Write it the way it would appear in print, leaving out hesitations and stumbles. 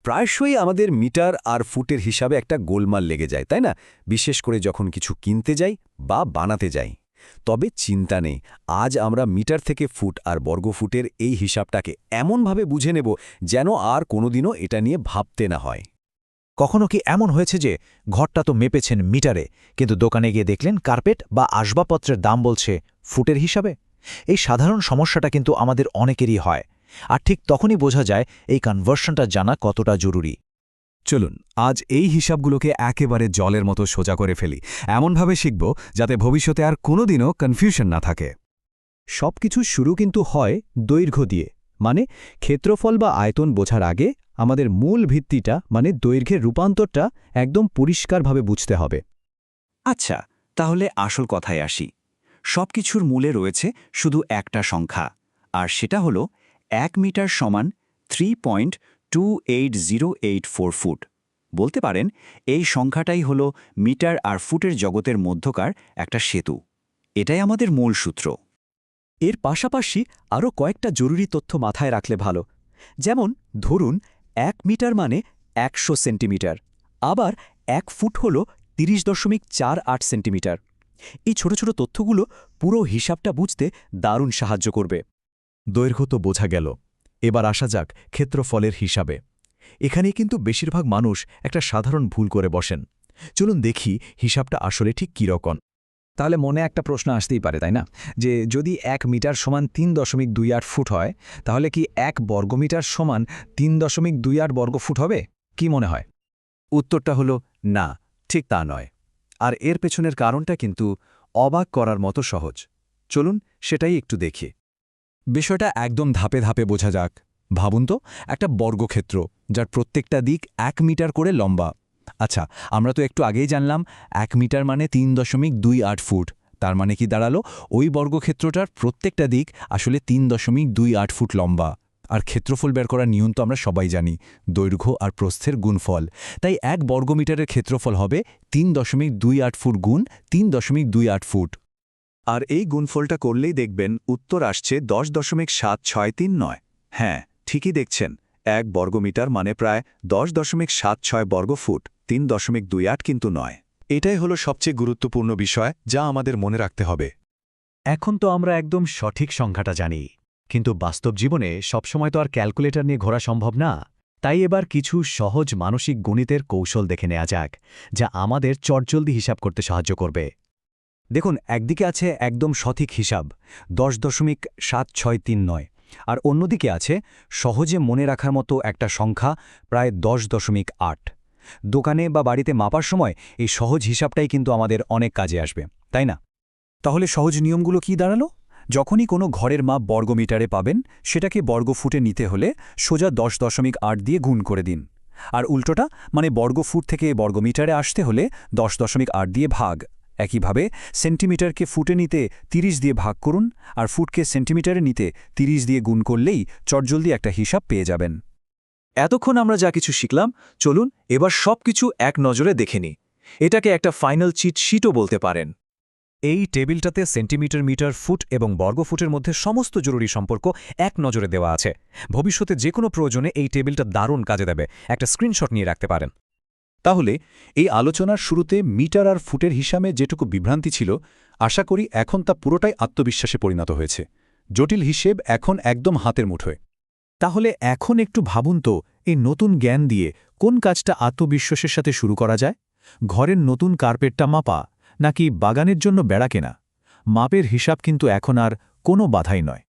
প্রায়শই আমাদের মিটার আর ফুটের হিসাবে একটা গোলমাল লেগে যায়, তাই না? বিশেষ করে যখন কিছু কিনতে যাই বা বানাতে যাই। তবে চিন্তা নেই, আজ আমরা মিটার থেকে ফুট আর বর্গফুটের এই হিসাবটাকে এমনভাবে বুঝে নেব যেন আর কোনোদিনও এটা নিয়ে ভাবতে না হয়। কখনো কি এমন হয়েছে যে ঘরটা তো মেপেছেন মিটারে, কিন্তু দোকানে গিয়ে দেখলেন কার্পেট বা আসবাবপত্রের দাম বলছে ফুটের হিসাবে? এই সাধারণ সমস্যাটা কিন্তু আমাদের অনেকেরই হয়, আর ঠিক তখনই বোঝা যায় এই কনভার্সনটা জানা কতটা জরুরি। চলুন আজ এই হিসাবগুলোকে একেবারে জলের মতো সোজা করে ফেলি, এমনভাবে শিখব যাতে ভবিষ্যতে আর কোনোদিনও কনফিউশন না থাকে। সবকিছু শুরু কিন্তু হয় দৈর্ঘ্য দিয়ে, মানে ক্ষেত্রফল বা আয়তন বোঝার আগে আমাদের মূল ভিত্তিটা মানে দৈর্ঘ্যের রূপান্তরটা একদম পরিষ্কারভাবে বুঝতে হবে। আচ্ছা, তাহলে আসল কথায় আসি। সবকিছুর মূলে রয়েছে শুধু একটা সংখ্যা, আর সেটা হলো 1 মিটার সমান 3.28084 ফুট। বলতে পারেন এই সংখ্যাটাই হলো মিটার আর ফুটের জগতের মধ্যকার একটা সেতু। এটাই আমাদের মূল সূত্র। এর পাশাপাশি আরও কয়েকটা জরুরি তথ্য মাথায় রাখলে ভালো। যেমন ধরুন 1 মিটার মানে 100 সেন্টিমিটার, আবার 1 ফুট হল 30.48 সেন্টিমিটার। এই ছোট ছোট তথ্যগুলো পুরো হিসাবটা বুঝতে দারুণ সাহায্য করবে। দৈর্ঘ্য তো বোঝা গেল, এবার আসা যাক ক্ষেত্রফলের হিসাবে। এখানেই কিন্তু বেশিরভাগ মানুষ একটা সাধারণ ভুল করে বসেন। চলুন দেখি হিসাবটা আসলে ঠিক কীরকম। তাহলে মনে একটা প্রশ্ন আসতেই পারে, তাই না, যে যদি 1 মিটার সমান 3.28 ফুট হয়, তাহলে কি 1 বর্গমিটার সমান 3.28 বর্গফুট হবে? কি মনে হয়? উত্তরটা হলো না, ঠিক তা নয়। আর এর পেছনের কারণটা কিন্তু অবাক করার মতো সহজ। চলুন সেটাই একটু দেখি। বিষয়টা একদম ধাপে ধাপে বোঝা যাক। ভাবুন তো, একটা বর্গক্ষেত্র যার প্রত্যেকটা দিক 1 মিটার করে লম্বা। আচ্ছা, আমরা তো একটু আগেই জানলাম 1 মিটার মানে 3.28 ফুট। তার মানে কি দাঁড়ালো, ওই বর্গক্ষেত্রটার প্রত্যেকটা দিক আসলে 3.28 ফুট লম্বা। আর ক্ষেত্রফল বের করার নিয়ম তো আমরা সবাই জানি, দৈর্ঘ্য আর প্রস্থের গুণফল। তাই 1 বর্গমিটারের ক্ষেত্রফল হবে 3.28 ফুট গুণ 3.28 ফুট। আর এই গুণফলটা করলেই দেখবেন উত্তর আসছে 10.7639। হ্যাঁ, ঠিকই দেখছেন, 1 বর্গমিটার মানে প্রায় 10.76 বর্গফুট, 3.28 কিন্তু নয়। এটাই হলো সবচেয়ে গুরুত্বপূর্ণ বিষয় যা আমাদের মনে রাখতে হবে। এখন তো আমরা একদম সঠিক সংখ্যাটা জানি, কিন্তু বাস্তব জীবনে সবসময় তো আর ক্যালকুলেটর নিয়ে ঘোরা সম্ভব না। তাই এবার কিছু সহজ মানসিক গণিতের কৌশল দেখে নেওয়া যাক, যা আমাদের চটজলদি হিসাব করতে সাহায্য করবে। দেখুন, একদিকে আছে একদম সঠিক হিসাব 10.7639, আর অন্যদিকে আছে সহজে মনে রাখার মতো একটা সংখ্যা প্রায় 10.8। দোকানে বা বাড়িতে মাপার সময় এই সহজ হিসাবটাই কিন্তু আমাদের অনেক কাজে আসবে, তাই না? তাহলে সহজ নিয়মগুলো কি দাঁড়ালো? যখনই কোনো ঘরের মাপ বর্গমিটারে পাবেন, সেটাকে বর্গফুটে নিতে হলে সোজা 10.8 দিয়ে গুণ করে দিন। আর উল্টোটা, মানে বর্গফুট থেকে বর্গমিটারে আসতে হলে 10.8 দিয়ে ভাগ। একইভাবে সেন্টিমিটারকে ফুটে নিতে 30 দিয়ে ভাগ করুন, আর ফুটকে সেন্টিমিটারে নিতে 30 দিয়ে গুণ করলেই চটজলদি একটা হিসাব পেয়ে যাবেন। এতক্ষণ আমরা যা কিছু শিখলাম, চলুন এবার সবকিছু এক নজরে দেখে নিই। এটাকে একটা ফাইনাল চিট শিটও বলতে পারেন। এই টেবিলটাতে সেন্টিমিটার, মিটার, ফুট এবং বর্গফুটের মধ্যে সমস্ত জরুরি সম্পর্ক এক নজরে দেওয়া আছে। ভবিষ্যতে যে কোনো প্রয়োজনে এই টেবিলটা দারুণ কাজে দেবে। একটা স্ক্রিনশট নিয়ে রাখতে পারেন। তাহলে এই আলোচনার শুরুতে মিটার আর ফুটের হিসাবে যেটুকু বিভ্রান্তি ছিল, আশা করি এখন তা পুরোটাই আত্মবিশ্বাসে পরিণত হয়েছে। জটিল হিসেব এখন একদম হাতের মুঠোয়। তাহলে এখন একটু ভাবুন তো, এই নতুন জ্ঞান দিয়ে কোন কাজটা আত্মবিশ্বাসের সাথে শুরু করা যায়? ঘরের নতুন কার্পেটটা মাপা, নাকি বাগানের জন্য বেড়া কেনা? মাপের হিসাব কিন্তু এখন আর কোনো বাধাই নয়।